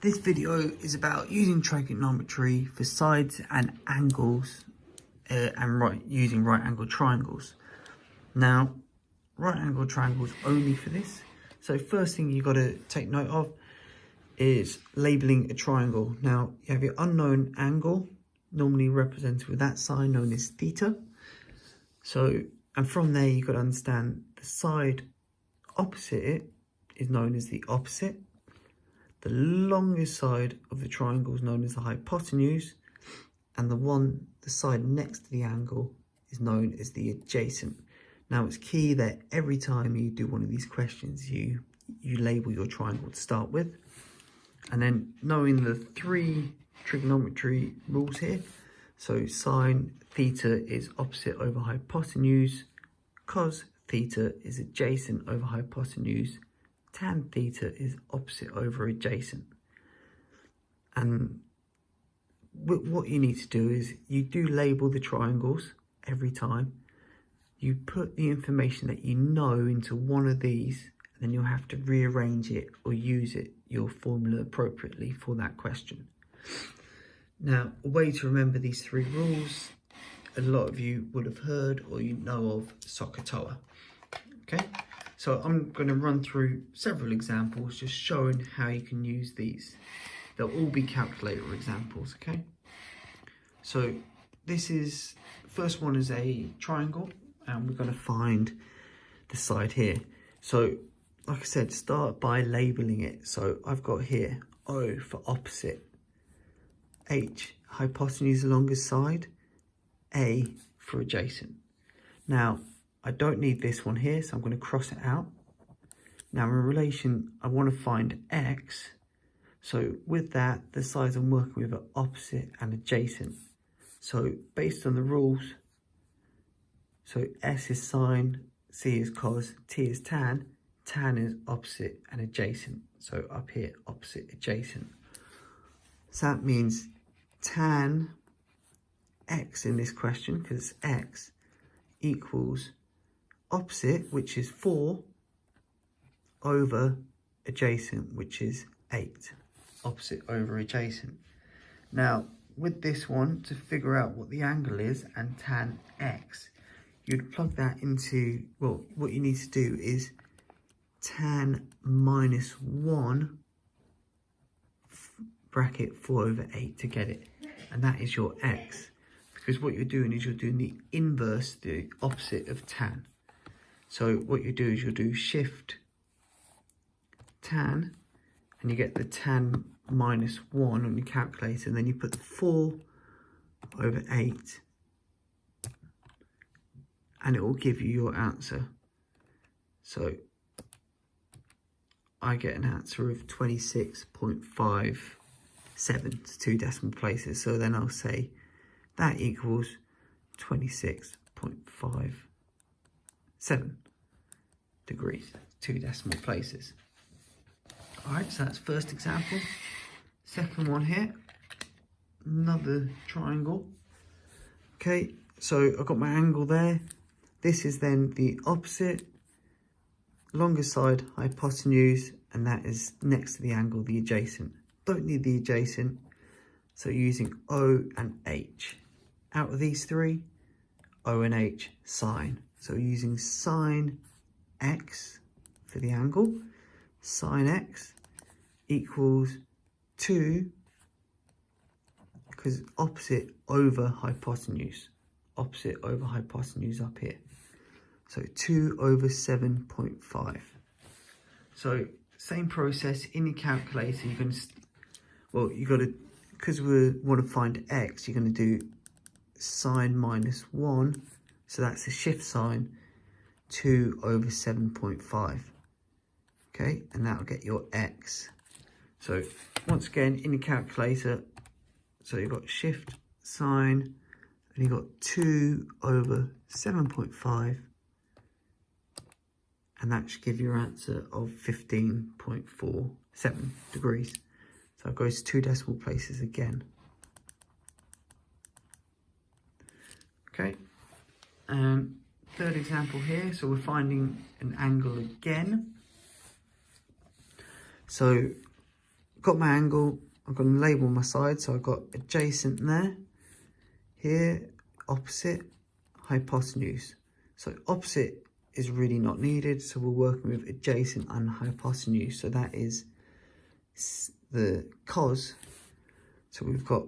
This video is about using trigonometry for sides and angles using right angle triangles. Now, right angle triangles only for this. So first thing you've got to take note of is labeling a triangle. Now, you have your unknown angle, normally represented with that sign known as theta. So, and from there you've got to understand the side opposite it is known as the opposite. The longest side of the triangle is known as the hypotenuse, and the side next to the angle is known as the adjacent. Now it's key that every time you do one of these questions, you label your triangle to start with. And then knowing the three trigonometry rules here. So sine theta is opposite over hypotenuse, cos theta is adjacent over hypotenuse, tan theta is opposite over adjacent. And what you need to do is you do label the triangles every time. You put the information that you know into one of these, and then you'll have to rearrange it or use your formula appropriately for that question. Now, a way to remember these three rules, a lot of you would have heard or you know of SOHCAHTOA. Okay, so I'm going to run through several examples just showing how you can use these. They'll all be calculator examples, okay? So first one is a triangle, and we're going to find the side here. So like I said, start by labeling it. So I've got here O for opposite, H, hypotenuse longest side, A for adjacent. Now, I don't need this one here, so I'm going to cross it out. Now, in relation, I want to find X. So with that, the sides I'm working with are opposite and adjacent. So based on the rules, so S is sine, C is cos, T is tan. Tan is opposite and adjacent. So up here, opposite, adjacent. So that means tan X in this question, because it's X, equals opposite, which is 4, over adjacent, which is 8. Opposite over adjacent. Now, with this one, to figure out what the angle is and tan X, you'd plug that into, well, what you need to do is tan minus 1 bracket 4 over 8 to get it. And that is your X. Because what you're doing is you're doing the inverse, the opposite of tan. So what you do is you'll do shift tan, and you get the tan minus 1 on your calculator, and then you put the 4 over 8, and it will give you your answer. So I get an answer of 26.57 to 2 decimal places. So then I'll say that equals 26.57 degrees, 2 decimal places. All right, so that's first example. Second one here, another triangle. Okay, so I've got my angle there. This is then the opposite, longest side, hypotenuse, and that is next to the angle, the adjacent. Don't need the adjacent, so using O and H. Out of these three, O and H, sine. So using sine X for the angle, sine X equals 2, because opposite over hypotenuse. Opposite over hypotenuse up here. So 2 over 7.5. So same process in your calculator. You got to, because we want to find X, you're going to do sine minus 1. So that's a shift sign, 2 over 7.5. Okay, and that'll get your X. So once again, in your calculator, so you've got shift sign, and you've got 2 over 7.5, and that should give you your answer of 15.47 degrees. So it goes to 2 decimal places again. Okay, third example here, so we're finding an angle again. So got my angle. I'm going to label my side. So I've got adjacent there. Here, opposite, hypotenuse. So opposite is really not needed. So we're working with adjacent and hypotenuse. So that is the cos. So we've got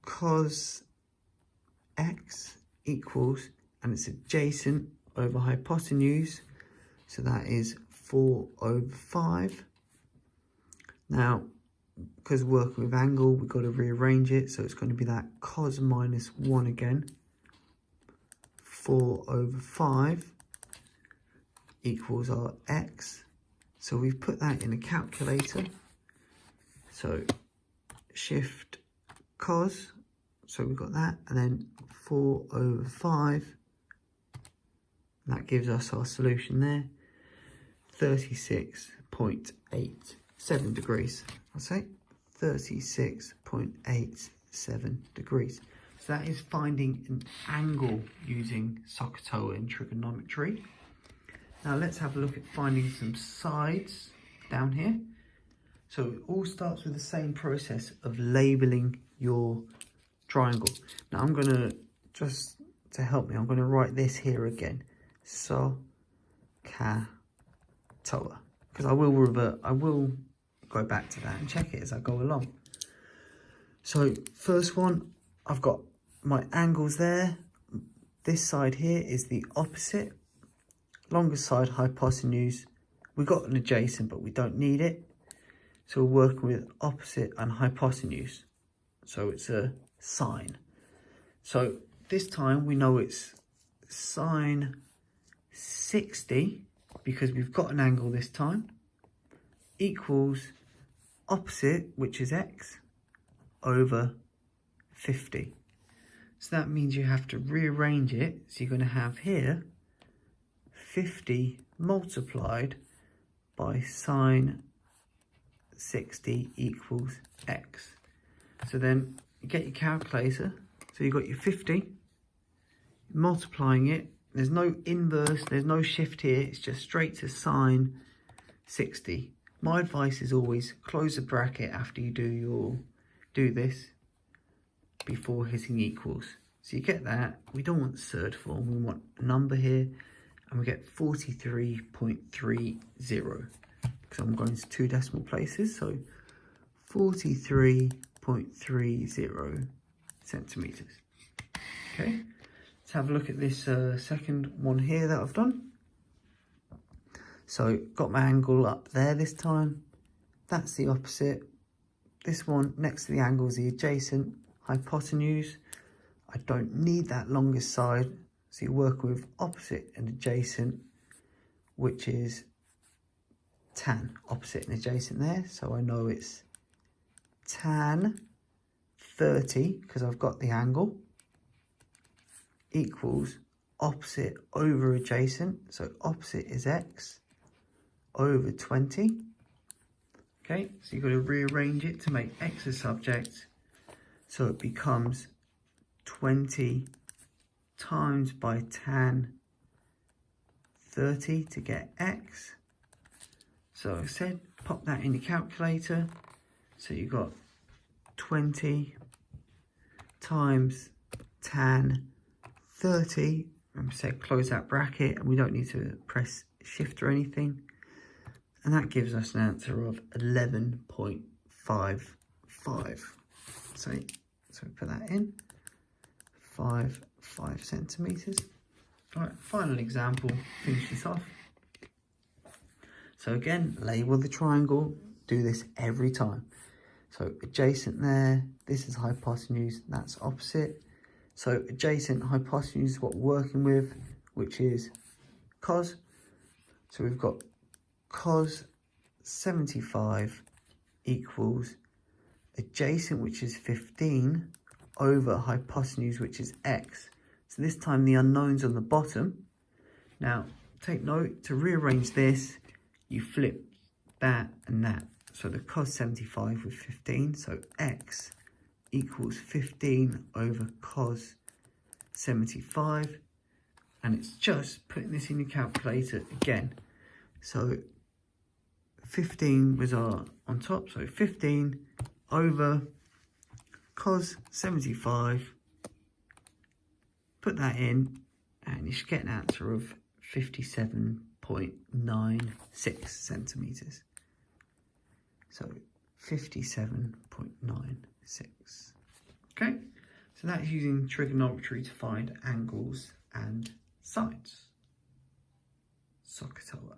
cos x equals, and it's adjacent over hypotenuse. So that is 4/5. Now, because we're working with angle, we've got to rearrange it. So it's going to be that cos minus 1 again. 4/5 equals our x. So we've put that in a calculator. So shift cos. So we've got that. And then 4/5. That gives us our solution there. 36.87 degrees. I'll say 36.87 degrees. So that is finding an angle using SOHCAHTOA in trigonometry. Now let's have a look at finding some sides down here. So it all starts with the same process of labeling your triangle. Now I'm going to, just to help me, I'm going to write this here again. SOHCAHTOA. Because I will go back to that and check it as I go along. So first one, I've got my angles there. This side here is the opposite. Longest side, hypotenuse. We got an adjacent, but we don't need it. So we're working with opposite and hypotenuse. So it's a sine. So this time we know it's sine 60, because we've got an angle this time, equals opposite, which is x, over 50. So that means you have to rearrange it. So you're going to have here 50 multiplied by sine 60 equals x. So then you get your calculator. So you've got your 50, multiplying it. There's no inverse, there's no shift here. It's just straight to sine 60. My advice is always close the bracket after you do this before hitting equals. So you get that. We don't want third form, we want a number here, and we get 43.30, because I'm going to 2 decimal places. So 43.30 centimeters. Okay, let's have a look at this second one here that I've done. So got my angle up there this time. That's the opposite. This one next to the angle is the adjacent, hypotenuse. I don't need that longest side. So you work with opposite and adjacent, which is tan. Opposite and adjacent there. So I know it's tan 30, because I've got the angle, equals opposite over adjacent. So opposite is x over 20. Okay, so you've got to rearrange it to make x a subject. So it becomes 20 times by tan 30 to get x. So I said, pop that in the calculator. So you've got 20 times tan 30. Remember, say close that bracket, and we don't need to press shift or anything. And that gives us an answer of 11.55. So put that in, 5 centimeters. All right, final example, finish this off. So again, label the triangle, do this every time. So adjacent there, this is hypotenuse, that's opposite. So adjacent hypotenuse is what we're working with, which is cos. So we've got cos 75 equals adjacent, which is 15, over hypotenuse, which is x. So this time the unknown's on the bottom. Now take note, to rearrange this, you flip that and that. So the cos 75 with 15, so x equals 15 over cos 75, and it's just putting this in your calculator again. So 15 was our on top. So 15 over cos 75. Put that in and you should get an answer of 57.96 centimetres. So 57.96. Okay, so that's using trigonometry to find angles and sides. SOHCAHTOA.